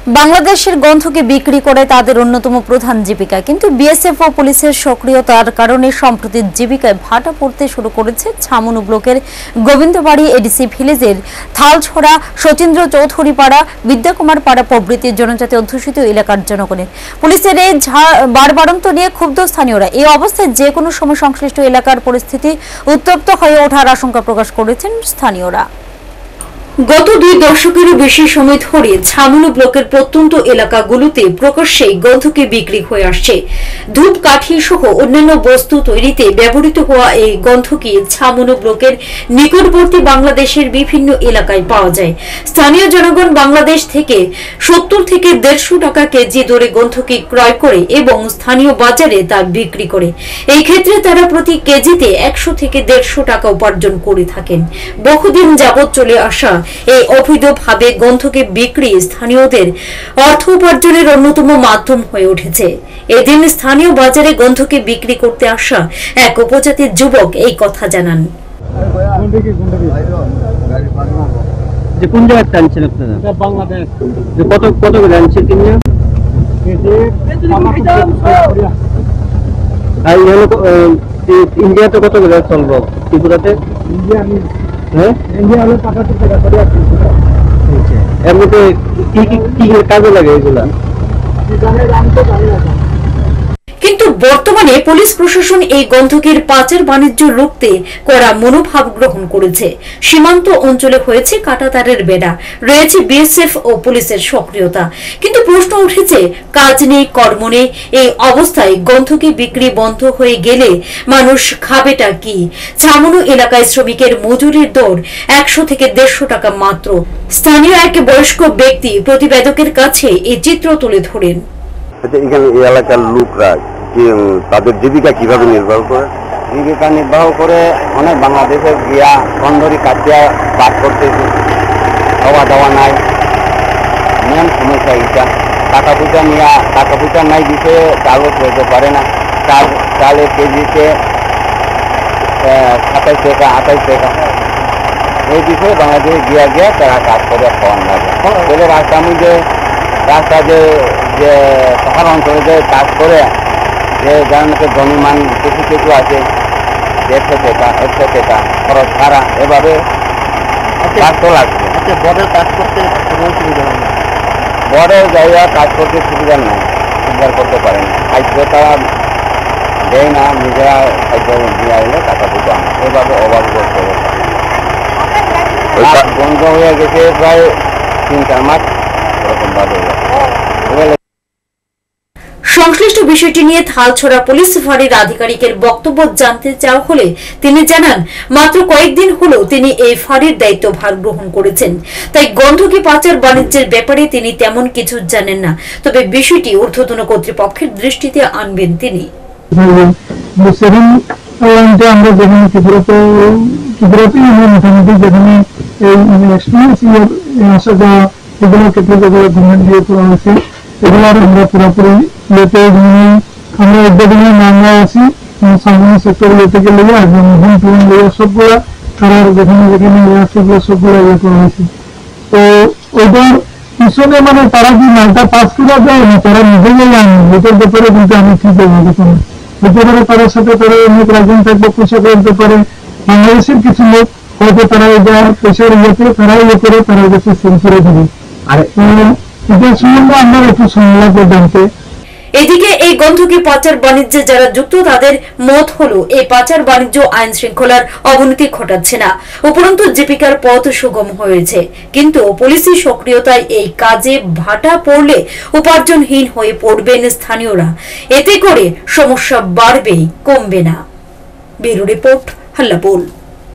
বাংলাদেশের গন্ধকে বিক্রি করে তাদের অন্যতম প্রধান জীবিকা, কিন্তু বিএসএফ ও পুলিশের সক্রিয়তার কারণে সম্প্রতি জীবিকায় ভাটা পড়তে শুরু করেছে ছামনু ব্লকের গোবিন্দবাড়ি এডিসি ভিলেজের থালছড়া, সচিন্দ্র চৌধুরী পাড়া, বিদ্যাকুমার পাড়া প্রভৃতি জনজাতি অধ্যুষিত এলাকার জনগণের পুলিশের এই বাড়বাড়ন্ত নিয়ে ক্ষুব্ধ স্থানীয়রা। এই অবস্থায় যে কোনো সময় সংশ্লিষ্ট এলাকার পরিস্থিতি উত্তপ্ত হয়ে ওঠার আশঙ্কা প্রকাশ করেছেন স্থানীয়রা। গত 2 দশকেরও বেশি সময় ধরে ছামনু ব্লকের প্রত্যন্ত এলাকাগুলোতে প্রকাশ্যেই গন্ধকে বিক্রি হয়ে আসছে। ধূপকাঠি সহ অন্যান্য বস্তু তৈরিতে ব্যবহৃত হওয়া এই গন্ধকে ছামনু ব্লকের নিকটবর্তী বাংলাদেশের বিভিন্ন এলাকায় পাওয়া যায়। স্থানীয় জনগণ বাংলাদেশ থেকে 70 থেকে 150 টাকা কেজি দরে গন্ধকে ক্রয় করে এবং স্থানীয় বাজারে তা বিক্রি করে। এই ক্ষেত্রে তারা প্রতি কেজিতে 100 থেকে 150 টাকা উপার্জন করে থাকেন। বহুদিন যাবৎ চলে আসা এই অবৈধভাবে গন্ধকে বিক্রি স্থানীয়দের অর্থ উপার্জনের অন্যতম মাধ্যম হয়ে উঠেছে। এদিন স্থানীয় বাজারে গন্ধকে বিক্রি করতে আসা এক উপজাতির যুবক এই কথা জানান। যে কোন জায়গায় টানছেন আপনারা? বাংলাদেশ। যে কত কত করে আনছেন কিনে? আর ইন্ডিয়াতে কত করে চলবো? ত্রিপুরাতে ইন্ডিয়া হলো 75 টাকা করে আছে। এমনিতে কি কাজে লাগে এগুলা? কিন্তু বর্তমানে পুলিশ প্রশাসন এই গন্ধকের পাচার বাণিজ্য রুখতে কড়া মনোভাব গ্রহণ করেছে। সীমান্ত অঞ্চলে হয়েছে কাঁটাতারের বেড়া, রয়েছে বিএসএফ ও পুলিশের সক্রিয়তা। কিন্তু প্রশ্ন উঠেছে, কাজ নেই, কর্ম নেই। এই অবস্থায় গন্ধকে বিক্রি বন্ধ হয়ে গেলে মানুষ খাবেটা কি? ছামনু এলাকায় শ্রমিকের মজুরির দর 100 থেকে 150 টাকা মাত্র। স্থানীয় এক বয়স্ক ব্যক্তি প্রতিবেদকের কাছে এই চিত্র তুলে ধরেন। এখানে এই এলাকার লোকরা তাদের জীবিকা কিভাবে নির্বাহ করে? জীবিকা নির্বাহ করে অনেক বাংলাদেশে গিয়া কন্দরি কাটিয়া বাস করতেছে। খাওয়া দাওয়া নাই, মেন সমস্যা এটা। টাকা পয়সা নাই বিষয়ে চালও হইতে পারে না। চালের কেজিতে 27 টাকা 28 টাকা। এই বিষয়ে বাংলাদেশে গিয়া তারা কাজ করে খাওয়ান লাগে। রাস্তা যে পাহাড় অঞ্চলে যে কাজ করে, যে যার মধ্যে জমিমান কিছু আছে 150 টাকা 100 টাকা খরচ ছাড়া এভাবে কাজ তো লাগবে। আচ্ছা, বর্ডার কাজ করতে কোনো সুবিধা হয় না? বড় জায়গা কাজ করতে সুবিধা নাই, সুবিধা করতে পারে না। খাদ্য তারা দেয় না, নিজেরা খাদ্য দিয়ে আসলে টাকা পয়সা আনে। এভাবে অভাব করতে হবে। বন্ধ হয়ে গেছে প্রায় 3-4 মাস এরকম ভাবে। সংশ্লিষ্ট বিষয়টি নিয়ে থালছড়া পুলিশ ফাঁড়ির আধিকারিকের বক্তব্য জানতে চাওয়া হলে তিনি জানান, মাত্র কয়েকদিন হলো তিনি এই ফাঁড়ির দায়িত্বভার গ্রহণ করেছেন, তাই গন্ধকে পাচার বাণিজ্যের ব্যাপারে তিনি তেমন কিছু জানেন না। তবে বিষয়টি ঊর্ধ্বতন কর্তৃপক্ষের দৃষ্টিতে আনবেন তিনি। এগুলার আমরা পুরোপুরি আমরা উদ্বোধনের মামলা আছি সামনে সেক্টর থেকে লেগে একদম সবগুলা তারা যেখানে সবগুলা ইয়ে করা হয়েছে। তো ওইটার পিছনে মানে তারা কি মালটা পাস করে দেয় না, তারা নিজেরাই আনে, এটার ব্যাপারে কিন্তু আমি ঠিক বলবো। দেখুন, হতে পারে তার সাথে তারা অনেক রাজন থাকবে, পয়সা করতে পারে। বাংলাদেশের কিছু লোক হয়তো তারা এটা পয়সার ইয়েতে তারা ইয়ে করে তারা কাছে সেল করে দেবে। আর এদিকে এই গন্ধকে পাচার বাণিজ্যে যারা যুক্ত তাদের মত হলো, এই পাচার বাণিজ্য আইন শৃঙ্খলার অবনতি ঘটাচ্ছে না, উপরন্তু জীবিকার পথ সুগম হয়েছে। কিন্তু পুলিশি সক্রিয়তায় এই কাজে ভাটা পড়লে উপার্জনহীন হয়ে পড়বেন স্থানীয়রা। এতে করে সমস্যা বাড়বেই, কমবে না। Bureau report, হাল্লাবোল।